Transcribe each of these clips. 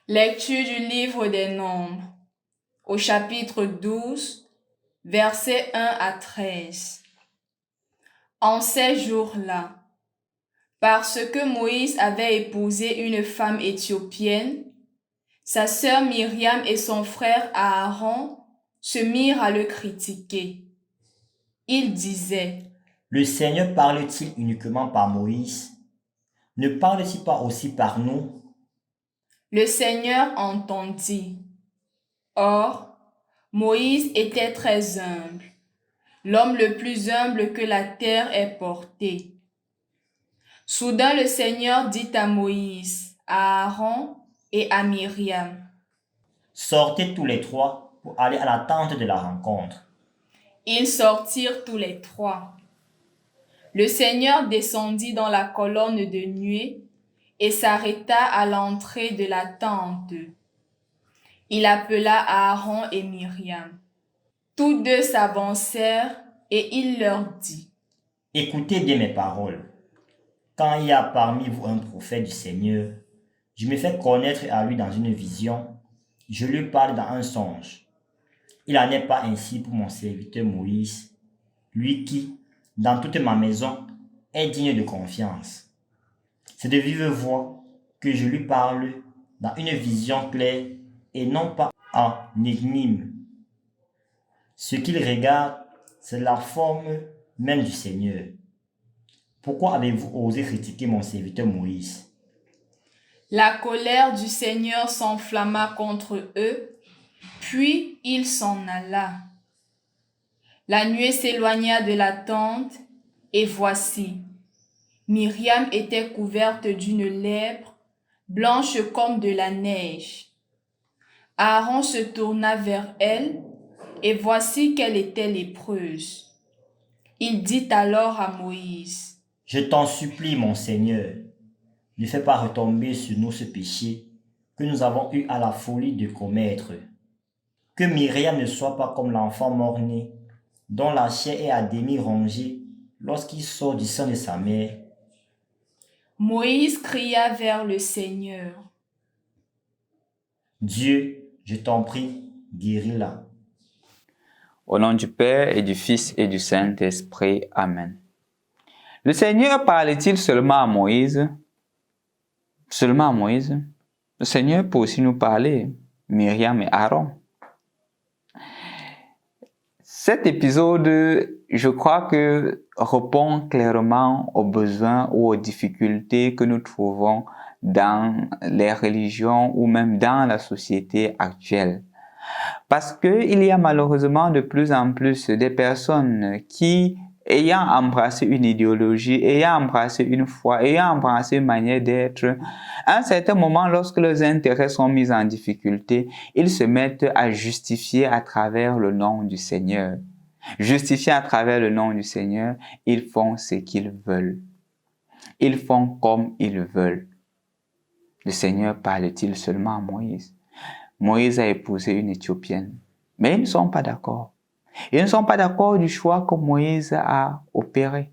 Lecture du livre des Nombres, au chapitre 12, versets 1 à 13. En ces jours-là, parce que Moïse avait épousé une femme éthiopienne, sa sœur Myriam et son frère Aaron se mirent à le critiquer. Ils disaient: Le Seigneur parle-t-il uniquement par Moïse? Ne parle-t-il pas aussi par nous? Le Seigneur entendit. Or, Moïse était très humble, l'homme le plus humble que la terre ait porté. Soudain le Seigneur dit à Moïse, à Aaron et à Myriam: Sortez tous les trois pour aller à la tente de la rencontre. Ils sortirent tous les trois. Le Seigneur descendit dans la colonne de nuée et s'arrêta à l'entrée de la tente. Il appela Aaron et Myriam. Tous deux s'avancèrent et il leur dit: Écoutez bien mes paroles. Quand il y a parmi vous un prophète du Seigneur, je me fais connaître à lui dans une vision, je lui parle dans un songe. Il n'en est pas ainsi pour mon serviteur Moïse, lui qui, dans toute ma maison, est digne de confiance. C'est de vive voix que je lui parle dans une vision claire et non pas en énigme. Ce qu'il regarde, c'est la forme même du Seigneur. Pourquoi avez-vous osé critiquer mon serviteur Moïse? La colère du Seigneur s'enflamma contre eux, puis il s'en alla. La nuée s'éloigna de la tente, et voici, Myriam était couverte d'une lèpre, blanche comme de la neige. Aaron se tourna vers elle, et voici qu'elle était lépreuse. Il dit alors à Moïse: Je t'en supplie, mon Seigneur, ne fais pas retomber sur nous ce péché que nous avons eu à la folie de commettre. Que Myriam ne soit pas comme l'enfant mort-né, dont la chair est à demi rongée lorsqu'il sort du sein de sa mère. Moïse cria vers le Seigneur: Dieu, je t'en prie, guéris-la. Au nom du Père et du Fils et du Saint-Esprit. Amen. Le Seigneur parle-t-il seulement à Moïse? Seulement à Moïse? Le Seigneur peut aussi nous parler, Myriam et Aaron. Cet épisode, je crois que répond clairement aux besoins ou aux difficultés que nous trouvons dans les religions ou même dans la société actuelle. Parce qu'il y a malheureusement de plus en plus des personnes qui, ayant embrassé une idéologie, ayant embrassé une foi, ayant embrassé une manière d'être, à un certain moment, lorsque leurs intérêts sont mis en difficulté, ils se mettent à justifier à travers le nom du Seigneur. Justifier à travers le nom du Seigneur, ils font ce qu'ils veulent. Ils font comme ils veulent. Le Seigneur parle-t-il seulement à Moïse? Moïse a épousé une Éthiopienne. Mais ils ne sont pas d'accord. Ils ne sont pas d'accord du choix que Moïse a opéré.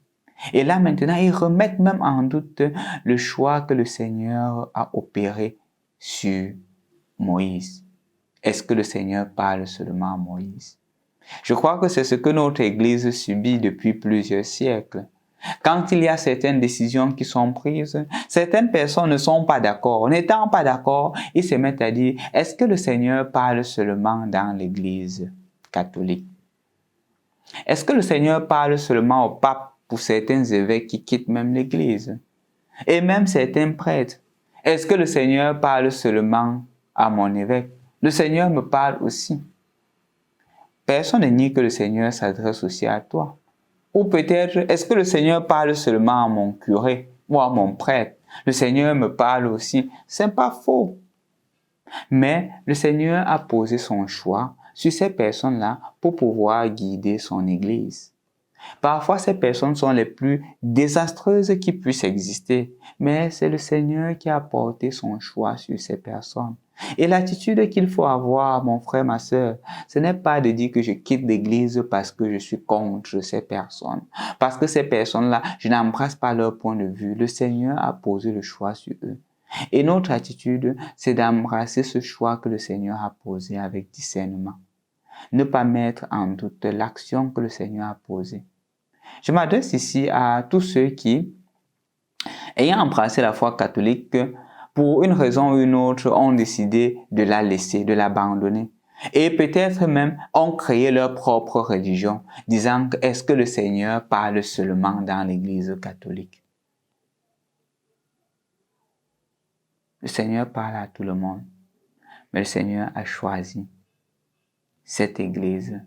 Et là maintenant, ils remettent même en doute le choix que le Seigneur a opéré sur Moïse. Est-ce que le Seigneur parle seulement à Moïse? Je crois que c'est ce que notre Église subit depuis plusieurs siècles. Quand il y a certaines décisions qui sont prises, certaines personnes ne sont pas d'accord. N'étant pas d'accord, ils se mettent à dire, est-ce que le Seigneur parle seulement dans l'Église catholique? Est-ce que le Seigneur parle seulement au pape pour certains évêques qui quittent même l'Église? Et même certains prêtres. Est-ce que le Seigneur parle seulement à mon évêque? Le Seigneur me parle aussi. Personne ne nie que le Seigneur s'adresse aussi à toi. Ou peut-être, est-ce que le Seigneur parle seulement à mon curé ou à mon prêtre? Le Seigneur me parle aussi. C'est pas faux. Mais le Seigneur a posé son choix sur ces personnes-là pour pouvoir guider son Église. Parfois, ces personnes sont les plus désastreuses qui puissent exister, mais c'est le Seigneur qui a porté son choix sur ces personnes. Et l'attitude qu'il faut avoir, mon frère, ma sœur, ce n'est pas de dire que je quitte l'Église parce que je suis contre ces personnes. Parce que ces personnes-là, je n'embrasse pas leur point de vue. Le Seigneur a posé le choix sur eux. Et notre attitude, c'est d'embrasser ce choix que le Seigneur a posé avec discernement. Ne pas mettre en doute l'action que le Seigneur a posée. Je m'adresse ici à tous ceux qui, ayant embrassé la foi catholique, pour une raison ou une autre, ont décidé de la laisser, de l'abandonner. Et peut-être même ont créé leur propre religion, disant que est-ce que le Seigneur parle seulement dans l'Église catholique? Le Seigneur parle à tout le monde, mais le Seigneur a choisi cette Église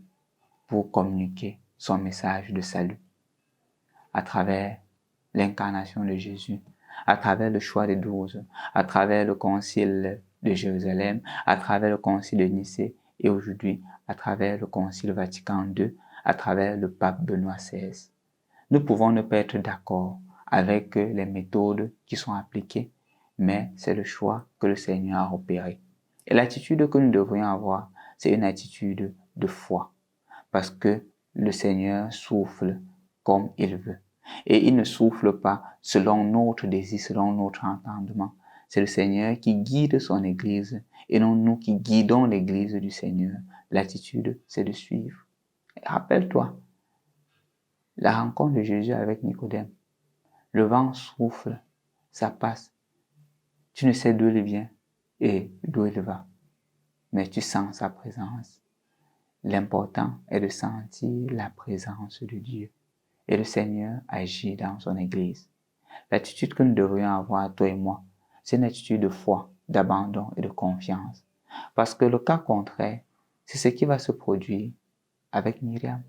pour communiquer son message de salut à travers l'incarnation de Jésus, à travers le choix des 12, à travers le concile de Jérusalem, à travers le concile de Nicée et aujourd'hui à travers le concile Vatican II, à travers le pape Benoît XVI. Nous pouvons ne pas être d'accord avec les méthodes qui sont appliquées, mais c'est le choix que le Seigneur a opéré. Et l'attitude que nous devrions avoir, c'est une attitude de foi, parce que le Seigneur souffle comme il veut. Et il ne souffle pas selon notre désir, selon notre entendement. C'est le Seigneur qui guide son Église et non nous qui guidons l'Église du Seigneur. L'attitude, c'est de suivre. Et rappelle-toi, la rencontre de Jésus avec Nicodème. Le vent souffle, ça passe. Tu ne sais d'où il vient et d'où il va, mais tu sens sa présence. L'important est de sentir la présence de Dieu. Et le Seigneur agit dans son Église. L'attitude que nous devrions avoir, toi et moi, c'est une attitude de foi, d'abandon et de confiance. Parce que le cas contraire, c'est ce qui va se produire avec Myriam.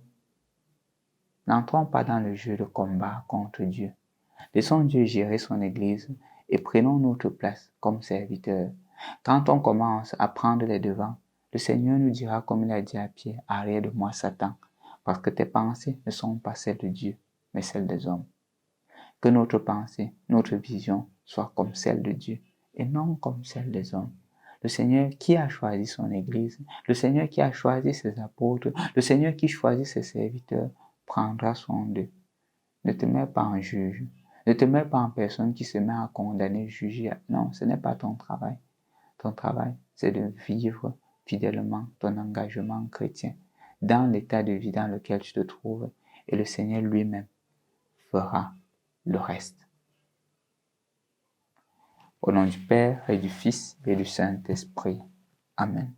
N'entrons pas dans le jeu de combat contre Dieu. Laissons Dieu gérer son Église et prenons notre place comme serviteurs. Quand on commence à prendre les devants, le Seigneur nous dira comme il a dit à Pierre, « Arrête de moi, Satan, parce que tes pensées ne sont pas celles de Dieu, mais celles des hommes. » Que notre pensée, notre vision soit comme celle de Dieu et non comme celle des hommes. Le Seigneur qui a choisi son Église, le Seigneur qui a choisi ses apôtres, le Seigneur qui choisit ses serviteurs, prendra soin d'eux. Ne te mets pas en juge. Ne te mets pas en personne qui se met à condamner, juger. Non, ce n'est pas ton travail. Ton travail, c'est de vivre fidèlement ton engagement chrétien dans l'état de vie dans lequel tu te trouves et le Seigneur lui-même fera le reste. Au nom du Père et du Fils et du Saint-Esprit. Amen.